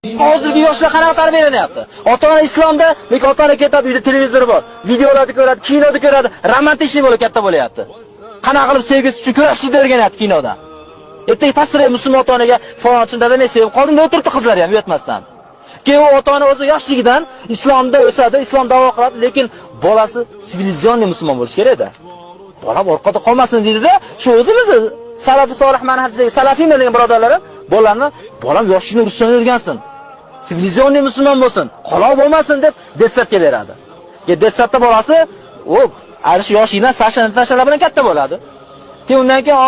Hozirgi yoshlar qanaqa tarbiyalanyapti? Ota-ona islomda, lekin ota-ona ketadi, uyda televizor bor, videolarni ko'radi, kinoda ko'radi, romantiklik bo'lib katta bo'lyapti. Qanaqa qilib sevgisi uchun kurashishni o'rganyapti kinoda. Ertaga tasirga musulmon ota-onaga falonchi dada men sevib qoldim deb o'tiribdi qizlar ham uyatmasdan. Keyin ota-ona o'zi yoshligidan islomda o'sadi, islom da'vo qiladi, lekin bolasi sivilizatsionni musulmon bo'lishi kerak-da. Bolam orqada qolmasin deydi-da, shu o'zimiz salafi solih manhajdagi salafiylar degan birodarlarim, bolam yoshligini ruscha o'rgansin. Sivilizatsionni musulmon bo'lsin, halol bo'lmasin deb detsatga beradi. Detsatda bolasi arish yoshidan sashalar bilan katta bo'ladi. Undan keyin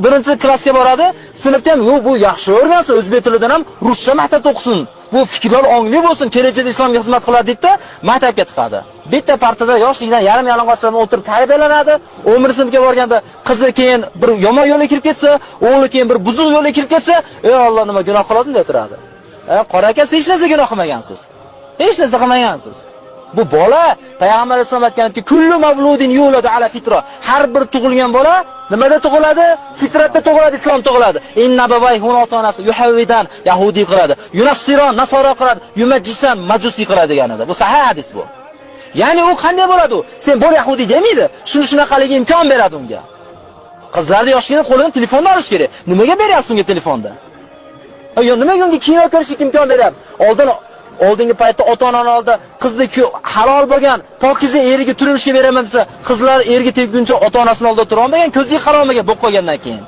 1-klassga boradi, sinfda ham bu yaxshi o'rgansin, o'zbek tilidan ham ruscha maktabda o'qisin. Bu fikrlar ongli bo'lsin, kelajakda islomga xizmat qiladi deb-da maktabga tiqadi. Bitta partada yoshligidan yarim yalang'ochlar o'tirib tarbiyalanadi. 11-sinfga borganda qizi keyin bir yomon yo'lga kirib ketsa, o'g'li keyin bir buzuq yo'lga kirib ketsa, ey Alloh nima gunoh qildim deb turadi. Qora aka, siz hech narsa gunoh qilmagansiz. Hech narsa qilmagansiz. Bu bola Payg'ambar sollallohu alayhi vasallam aytganki, kullu mavludin yuladu ala fitra. Har bir tug'ilgan bola nimada tug'iladi? Fitratda tug'iladi, islom tug'iladi. Inna babayhu ota-onasi yuhavidan yahudi qiladi, yunassiron nasoro qiladi, yumajjisan majusi qiladi deganida. Bu sahih hadis bu. Ya'ni u qanday bo'ladi? Sen bo'l yahudi demaydi, shuni shunaqaligiga imkon beradi unga. Qizlarni yoshligida qo'lidan telefonni olish kerak. Nimaga beryapsiz unga telefonda? Yo nimaga unga kino ko'rishga imkon beryapsiz? Oldingi paytda ota-onaning oldida qizni halol bo'lgan, pokiza eriga turmushga beraman desa, qizlar eriga tegguncha ota-onasining oldida tura olmagan, ko'ziga qarolmagan bo'lib qolgandan keyin.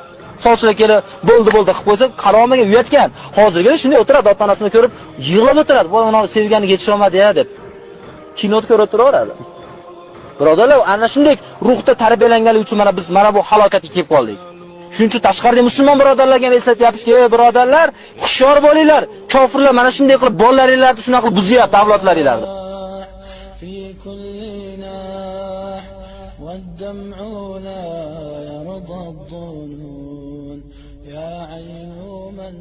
Sochlar kelib, bo'ldi qilib qo'ysa, qarolmagan uyatgan. Hozirgina shunday o'tiradi, ota-onasini ko'rib, yig'lab o'tiradi. Bu uni sevganiga yetisha olmadi-ya deb. Kinoni ko'rib turaveradi. Birodarlar, ana shunday ruhda tarbiyalanganligi uchun biz bu halokatga kelib qoldik. Shuning uchun tashqarida musulmon birodarlarga eslatyapmizki, ey birodarlar, hushyor bo'linglar. Kofirlar mana shunday qilib bolalaringlarni shunaqa qilib buzyapti, avlodlaringlarni. يا عين من